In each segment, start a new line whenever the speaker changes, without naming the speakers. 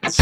Abusia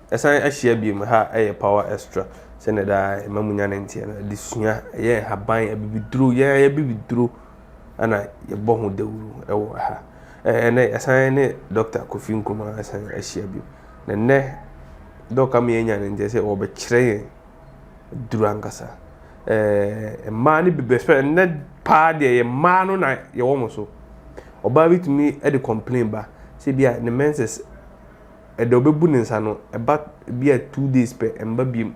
esan ahia bi mu ha power extra sene da mamunya na ntie na disua ye haban abibiduro ye bibiduro ana ye bo ho dawuru ewo ha ene esan ne Dr. Kofi Nkuma esan ahia bi na ne doka me enya na ntie se obe kire ye duru ankasa ma ne bibespe ne pa de ye ma no na ye wo mo so oba bitumi e de complain ba se bia ne Menses edo bebu ne nsa no eba bia 2 days per emba biem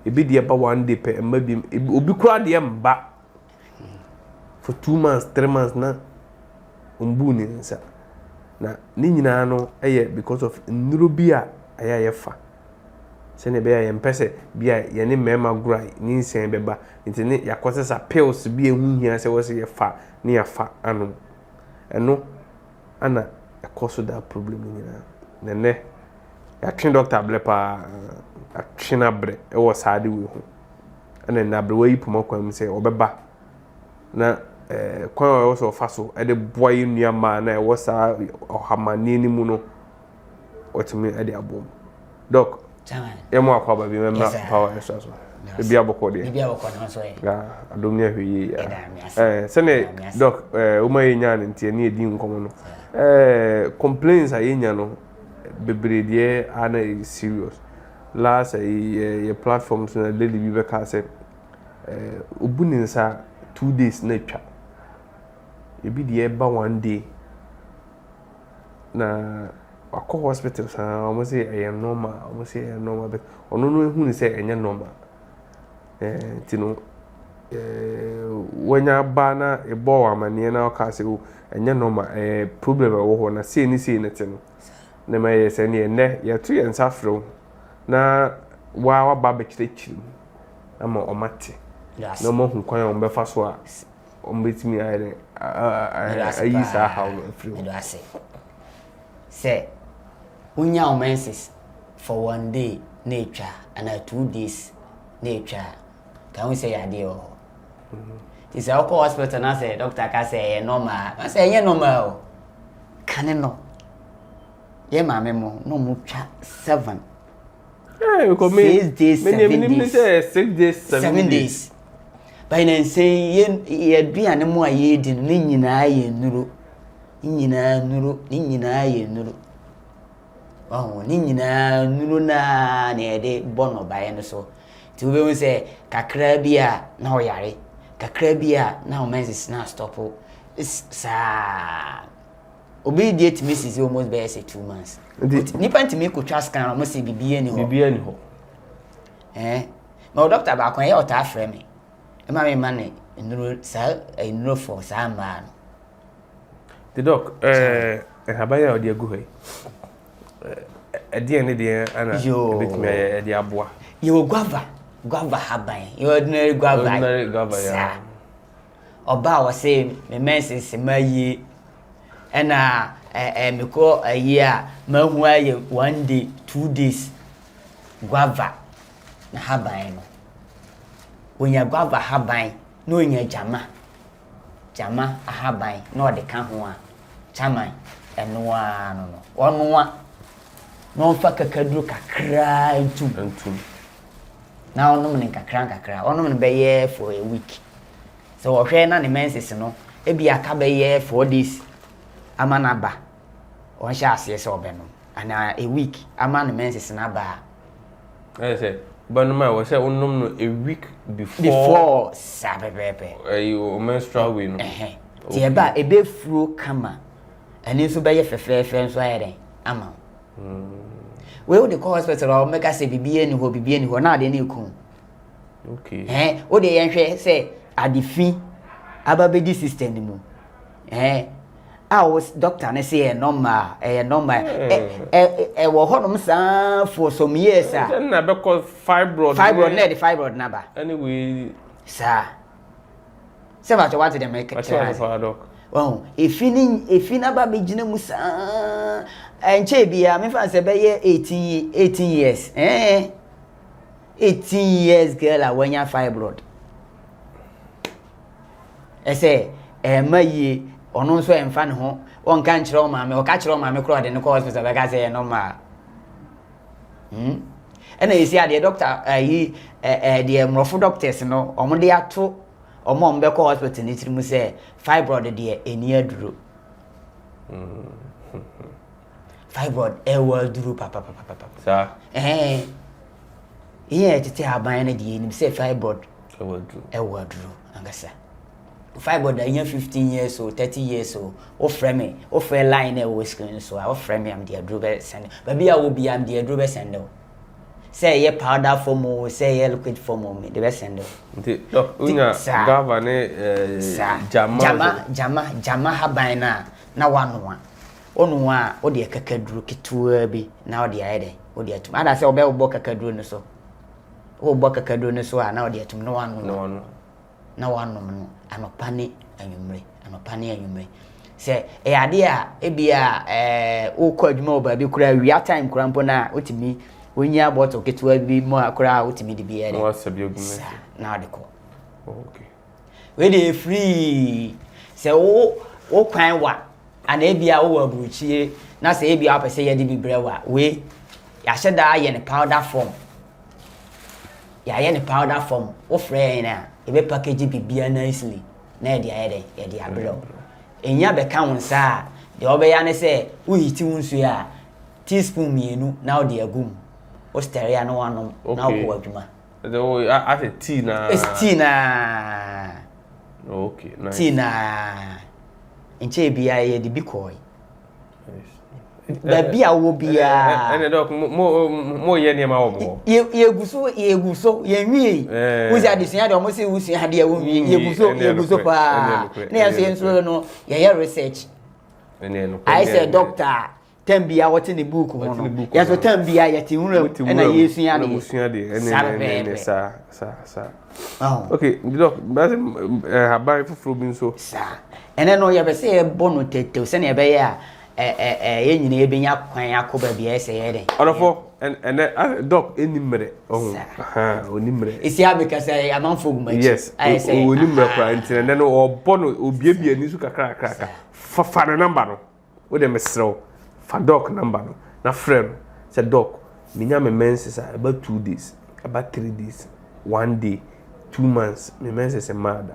ebi de eba 1 day per emba biem obi kura de mba for 2 months 3 months na ombu ne nsa na ni nyina no eye because of nnuro bia aya yefa se ne bia ye mpese bia ye ne mema gura ni nsen beba nti ne yakosesa pills bia hu hia se wo se yefa ne yafa ano eno ana yakoso da problem nyina ne ya train doctor blepa a trainer bre e wo saade we ho ana na bre we yipo makwam se obeba na kwan wo so faso e de boy nuama na e wo sa ohamane ni mu no otimi e de abom doc
Jama
e mo akwa ba bi memra power extra so e bia boko de
bia boko no so e
ga adom ne hwi ya sene doc o ma yenya ne ntie ne edi nkomo no complaints ayenya no bebrede ana serious last ye platforms na lady bi beka say obuninsa 2 days na twa ebi de ba 1 day na akọ hospital sa o say e normal o say e normal but ono no hu ni say enye normal tino wanya ba na e bo wa mane na o ka say o enye normal problem wo ho na say ni say netino na me say ne ne ye tu ye nsafro na wa ba be kirekirim ama o mate na mo hu kwan o be fa so a o betimi ayi sa ha o free
do ase say unya o Menses for 1 day na etwa and 2 days na etwa can we say ade o is our hospital na say doctor ka say normal na say ye normal o kan no ye mama mo no mu twa 7
ko me
6 days
6 days 7 days
by then say ye aduane mo aye di no nyina ye nuru ye nuru oh ni nyina nuru na na de bono bae no so ti we say kakra bia na o yare kakra bia na o Menses na stop sa obedient Mrs. almost by 2 months. Nipa ntimi ko twa scan almost say bibie ni ho. Ma doctor ba kon ye o ta afre me. E ma me mane nuru sa nuru for sa man.
The doc habaya o de agu he. E de ana betimi e de aboa.
Yo guava haban. Yo ordinary guava ya. Oba wo say me Menses mayi ena meko a mahu aye 1 day 2 days guava na haban no onya guava haban no onya jama haban no de ka ho a chaman eno a no ono a no fa kakaduru kakra entum na ono me kakra ono me be ye for a week so ohwe na ne Menses no e bia ka be ye 4 days amanaba on sha ase so obeno ana a week amana Menses na ba
say banuma we say onnom no a week
before sabebepe
you menstrual we no
ti e ba e be furo kama ani so be ye fefefe so ayere ama we o de call hospital o make say bibie ni ho na de na eku
okay
o de yen hwe say adifi ababedi system ni mu was doctor na say normal wo honom sa for some years
na be call fibroid
na ba
anyway
sir say what want them make
doc
oh ifina ba be gina mu sa enche bia me fan say be 18 years 18 years girl a wanya fibroid say ma ye ono nso emfa ne ho won kan kire o maame o ka kire o maame kro de ne ko hospital be ka say normal ena yesi ade doctor yi de mrofo doctors no omo de ato omo mbe ko hospital ni tiri mu say fibroid de eni aduro fibroid ewa duro papa
sa
iye tete aban na de ni say fibroid ewa duro angasa fibroid da 15 years or 30 years or o frame o frame line e wo screen so o frame am de aduro be send ba bia wo bia am de aduro be send say ye powder form o say ye liquid form o me de be send
nti doc unya Guava ne
jama haban na wano a onu a o de kakaduro ketua bi na o de ayede o de atum ada say o be wo kakaduro no so o bo kakaduro no so a na o de atum no wano na wano no anopane anwumre say e ade a e bia o ko adwuma o ba bi kura wia time kura mpo na otimi onya bottle ketua bi mo akura otimi de bi ere
no wasabi ogumesi
na de ko
okay
we dey free say o kwan wa ana e bia o wa buruchie na say e bia apese ye de bi brewa we ya hyeda ye ne powder form o frɛ na e be package bibia nicely na e de ayede ye de abro enya be ka wonsa de obeya ne say wo hiti wonsu a teaspoon mienu na o de agum o stereo na wanom na ko adwuma
the at tea na
tea na
okay nice
tea na enche bia ye de bikoi ba bia wo bia
ene doc mo ye ne ma wo mo
ye guso ye nwie wuzi adesua de o mo se wusu ade a wo nwie ye guso pa na ya se nso no ye research
ene no
I say doctor tambia what in the book ho no ya so tambia ya ti hunra na yesu ade
ene sa okay doc ba se habai fufuro bi nso
sa ene no ye be se e bono tete se na ye be ya ye nyina ye benya kwan akoba bia ese ye den
orofo ene doc enimre onimre
isi abeka say amanfo gumachi
yes onimre kwa ntine no obono obiebie ni su kakra fa na number no wo de mesrew fa doc number no na friend say doc minya me menses about 2 days about 3 days 1 day 2 months me menses mad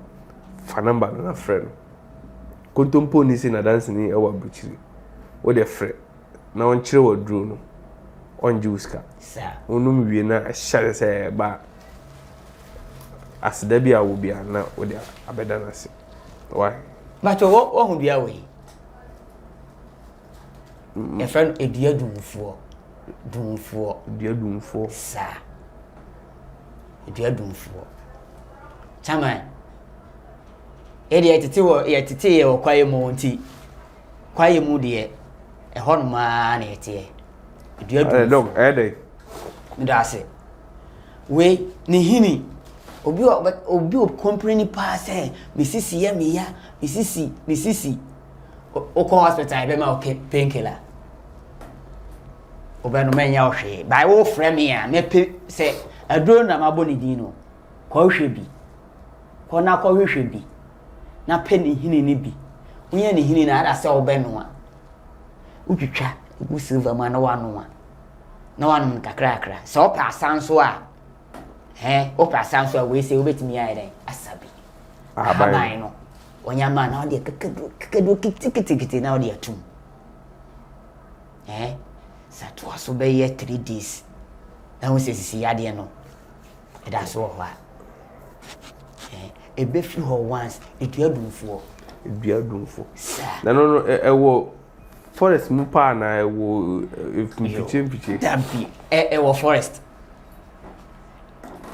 fa number no na friend kontompo ni say na dance ni e wa buchiri wo de friend na on kire wo dro no on juiska
sa
onum wie na ahya say ba asida bia wo bia na wo de abeda na se why
but wo hu bia we e friend edua dumfuo sa edua dumfuo chama e de tete ye kwaye mu nti kwaye mu de e hon ma na ete edua dumfuo
edey
ndase we ni hini obi o company pa say misisi ya me ya misisi o ko hospital be ma okay painkiller obenu menya ohwe by wo frame ya me pe se aduro na maboni dino ko hwe bi ko na ko hwe bi na pe ni hini ni bi unye ni hini na ada se obenu a utwitwa egu silver ma na wanu kakra so pa sanso a o pa sanso a we se obetimi ya eden asabi abai no onyama na odi kakadu kiti na odi atum satwa so be ye 3 days na wo se sisi yade no e da so ho a e be fi ho once edu adumfo
na no wo forest mu pa na wo mpiche
dampi e wo forest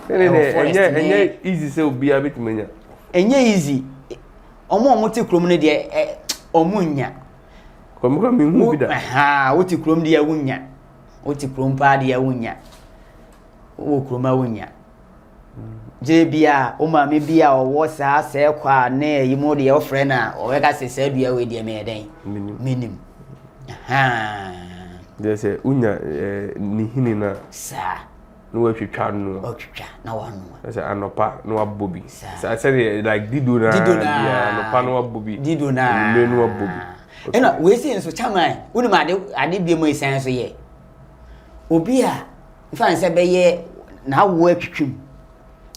enye easy se obi abetimanya
enye easy omo te krom ne de omunya
komuka mi hu bi da
wo te krom de ya wunya wo te krom pa de ya wunya wo kroma wunya je bia o ma me bia o wo sa se kwa na yimo de o frɛ na o we ka se se dua we de me den minim
de se unya ni hini na
sa
no twitwa no
twitwa na wano
say anopa no wabobi say like dido na anopa no wabobi
dido na
no wabobi
ena we say nso chairman woni ma ade bia mo isan so ye obi a mfa nse be ye na wo atwitwim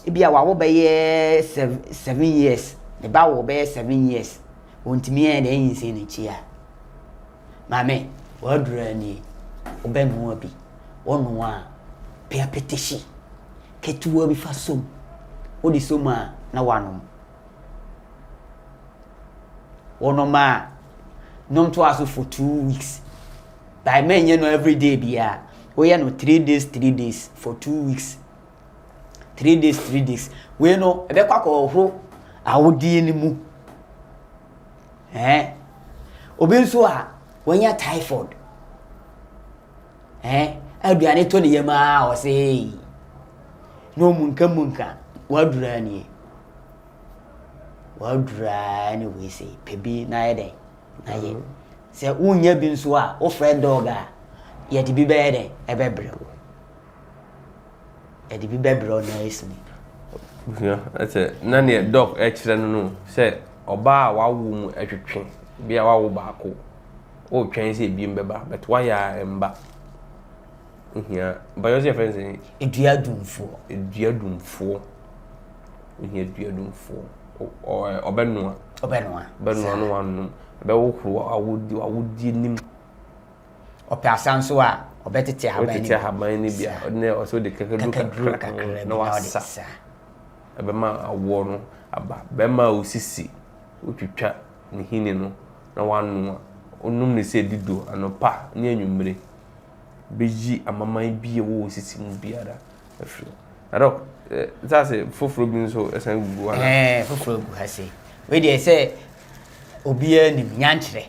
ebia wa wo be ye 7 years ne ba wo be 7 years wontimi e na yin se ne chia mame wadura ni obenu abi onu a pia petition ketuwa bi fa som odi soma na wanom onoma nom to aso for 2 weeks by men you know every day bia we no 3 days for 2 weeks 3 days we no ebe kwa ko horo awodi ni mu obi nso a wanya typhoid aduane to ne yema o say no munka wadura ni we say pebi na yede na ye se unya bi nso a o friend dog a ye de bi be yede ebebre na ismi
that's it na ne dog xtra no say oba wa wo mu atwetwe bia wa wo baako o twen se bi mbeba but why ya mba yeah, but your friends say
eduadumfo
here obenua no wanu be wo kro awudi nim
opiasan so a obetete
haban ni bia ne o so de kakadu na wasa ebe ma awo no aba be ma osisi otwitwa ne hini no na wanu onum ne se dido anopa ne anwumre beji amaman bi wo osisi mu biara afro ado that's it foforo bi nso esan gugu
wa foforo gu ha se we dey say obia nim nyankyere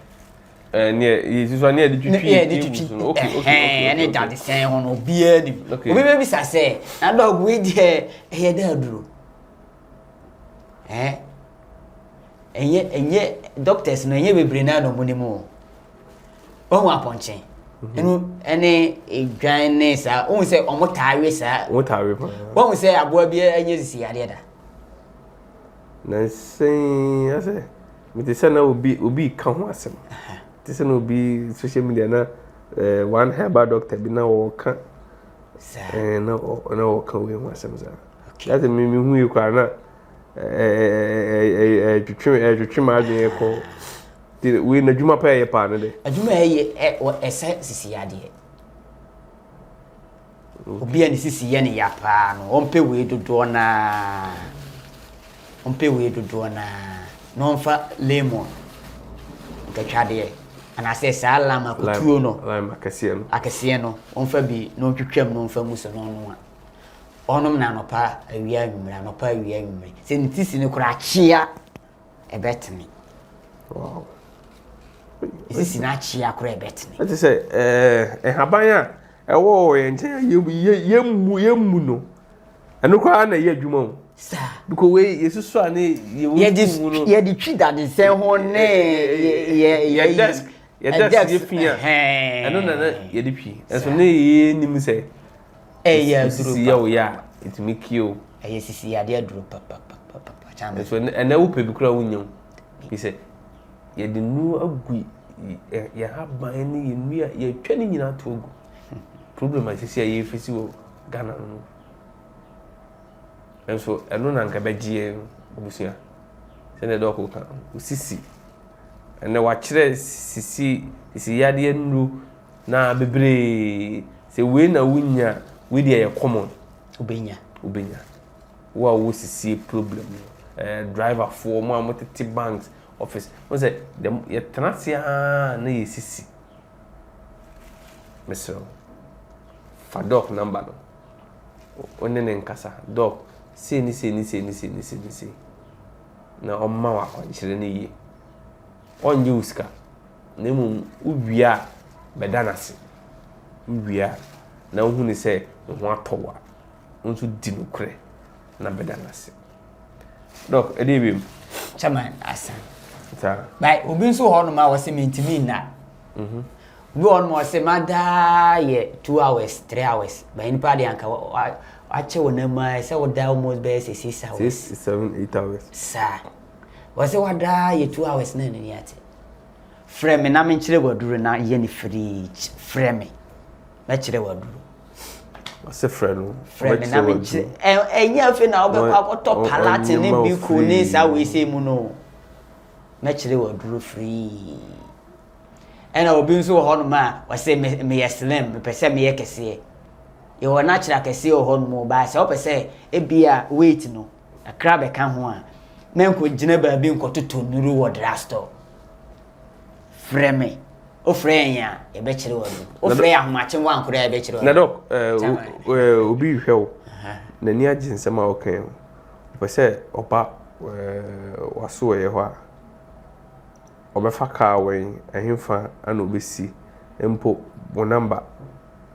ne yiso ne ditwitwi
okay ene dade sen ho no obia nim obi be bisa say na dog we dey da duro enye doctors no enye bebre na no munimo ohu aponchen ene edwan ne sa ohun se omotawe sa
omotawe
ohun se aboa bi enye sisi ade da
na sen ase me te sana obi ka ho asem te sana obi social media na one herbal doctor bi na wo ka na wo ka we ho asem za that me hu yi kwa na twitwi ma adwen ko we na djuma pa ye pa no de
adjuma ye ese sisi ade obi ani sisi ye ne ya pa no ompe we dodo na no mfa lemon gatwade ana se sala makutuo no
lime
akese no omfa bi no twitwam no mfa muso no no a onom na nopa awia nwumre se ntisi ne kura chia ebetni
wow
isi na chia kura ebetni
ati say haban a ewo ye nchen yemmu no eno kwa na ye adwuma o
sa
because we yesusu ane
ye di twi dade sen ho ne
ye desk ye fia eno na ye di twi eso ne ye nim say
ya duro
si ya ya itimi kio
sisi ya dia duro papa chama
so ena wo pe bi kura wonyam bi say ye de nu agu ye haban ni ye nu ye twa ni nyina to ogu problem a sisi ya ye fisi wo Ghana no enso eno na nka begie obusia se ne do ko kan sisi ene wa kire sisi ya de nu na bebre se we na wunya we dey common
ubenya
wo sisi problem driver for mo amotete banks office wo say ye trasia na ye sisi mesro fa doc number no onene nkasa doc se ni na omma wa kwankyere ne ye onye uska na mu uwia bedanase uwia na hu ni se ho atowa nso di no kre na bedanase doc edebim
chairman asan
ta
bai obi nso ho no ma wose mentimi na Bi on mo se mada ye 2 hours 3 hours ba ni pa de anka ache wona ma se woda almost be 6 hours
6 7 8 hours
sa wase wada ye 2 hours na ni ate frame na me nchire waduru na ye ni fridge frame na chire waduru
wase frame
na me nchire enya fe na obekwa akoto palate ni bi ku ni sa we se mu no na chire waduru free ena obi nso ho no ma wase me yeslim me pese me yekese ye wo na chira kese ho no mo ba se o pese e bia weight no akra be ka ho a menko gina ba bi nkototo nuru wo drasto frame o frenya e be chire wadu o frenya ahomache wan kura e be chire wadu
na dok obi hwew na ni agye nsema o kan pese oba waso ye ho a obefa car wen ehimfa ana obesi empo bo number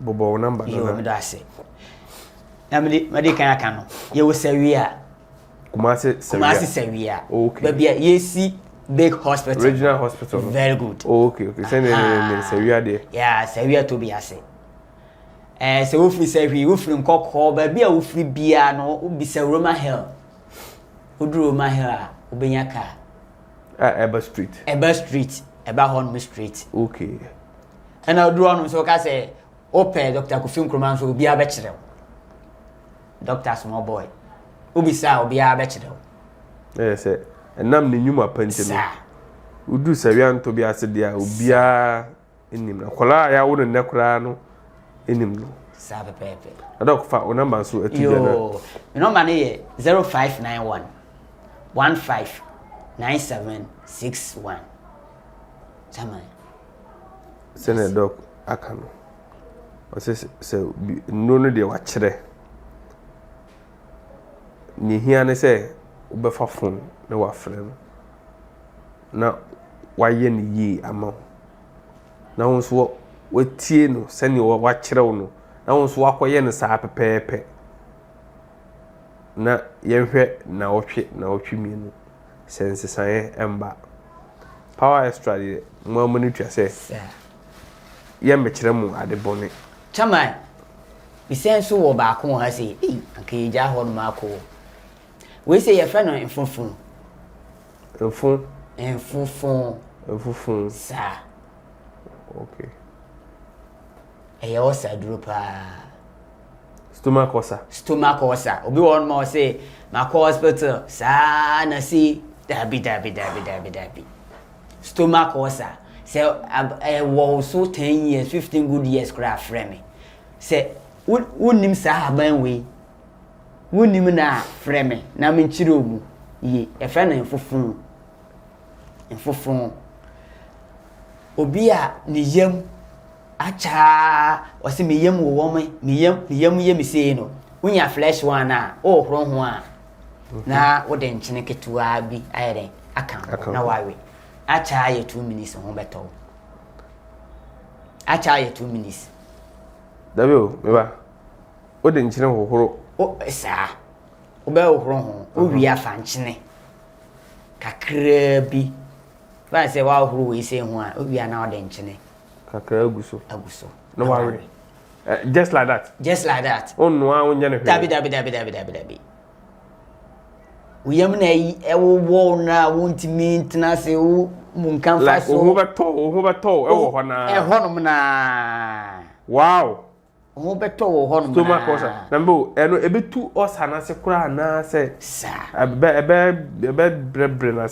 bobo number
yo me da se na me kan aka no ye wo sawia
kumase
sawia
okay
ba bia yesi big hospital
regional hospital
very good
okay send me sawia there
yeah sawia to be ase se wo free sawi wo free nkokọ ba bia wo free bia no ubisa Roma Hill uduro Roma Hill a ubenya ka
Eba Street
Eba Hornby Street.
Okay.
And I'll do on so I say, Ope, Dr. Kufim Kroman, so be a bachelor. Doctor Small Boy. Ubisa will be a bachelor.
Yes, and nam the Numa Pension. Who do Savian to be a sedia, Ubia in him. Kola, I wouldn't necrano in him.
Sabe Pepe.
A dog fat number so at
you know, money 0591 159761. Jama.
Send a dog, Akano. I say, no, they watch there. Ni here and say, Ubefa phone, no wa friend. Now, why ye amount? Now, what tea no, send you watch no. Now, walk away and say, pepe. Na yenhwe na otwe mienu sense san emba power extra de mo mani twa se ye mekire mu ade bone
chaman bi sense wo ba ko ha se anke ja ho no mako we say ye friend no enfufun sa
okay
e yo sa duro pa
stomach ulcer
obi won ma say ma hospital sa na si dabi stomach ulcer say wo so 10 years 15 good years cra frame say wonnim sa haban we wonnim na frame na me nchire omu ye e fra na enfufun obi a ne yam acha wase meyam wo me meyam ye me sei no unya flesh one a o horo ho a na wo de nchene ketua bi ayere aka na wawe acha ye 2 minutes ho beto acha ye 2 minutes
dabio meba wo de nchene hohoro
o sa o be horo ho o wi afa nchene kakra bi ba se wa horo we sei ho a o wi na o de nchene
kakra aguso
no
worry just like that onu a onya ne hwe
dabi uyam na ewo na wontimi ntena se wo munkan fa so
ho beto ewo ho na
honom na
wow
ho beto wo honom na
stomach ulcer nambo eno ebetu ulcer na se kura na se ebe brebre na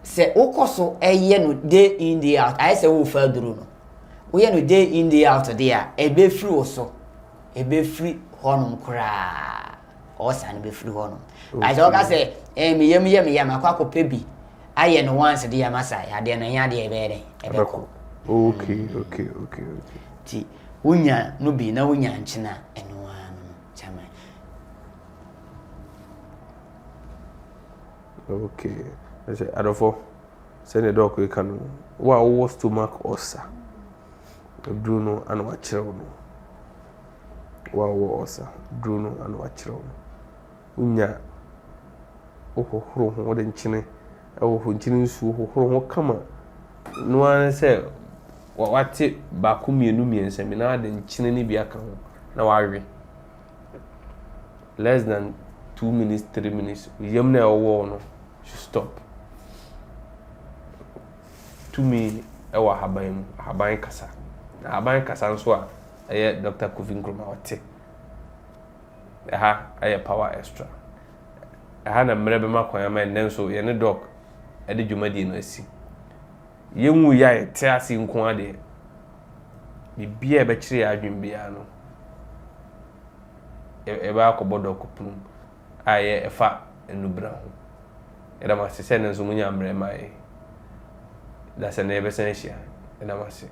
se
ukoso eye no day in day out I say wo fa duru no wo ye no day in day out there ebe free wo so ebe free honum kura ulcer no be free honum I say me yam akwa pebi aye no once dey amasa ya de na ya de ebe ko
okay
ti unya no bi na unya nchina eno anu chama
okay I say adofo send the dog we can wa stomach ulcer Bruno and wa chiro no wa ulcer Bruno and wa chiro no unya ohohoro ho de nchine oho nchine nsu ohohoro ho kama no an say wate baako mienu miensa mi na de nkyene ne bi aka ho na wawe less than 2 minutes 3 minutes yam na ɛwɔ no should stop to me ɛwɔ haban kasa na haban kasa nso a ɛyɛ Dr. Kofi Nkrumah ɔte ɛha ɛyɛ power extra ɛha na mmerɛ bɛma kwan ama ɛnɛ nso yɛne doc ɛde dwumadie no asi yɛnwu yɛ a yɛte ase nko adeɛ bibia ɛbɛkyerɛ yɛ adwen biara no ɛbɛ akɔbɔ doc pum a yɛ ɛfa enubra ho ɛdam ase sɛ ne nso munya mmerɛ ma yɛ da sɛ na yɛbɛsan ahyia ɛdam ase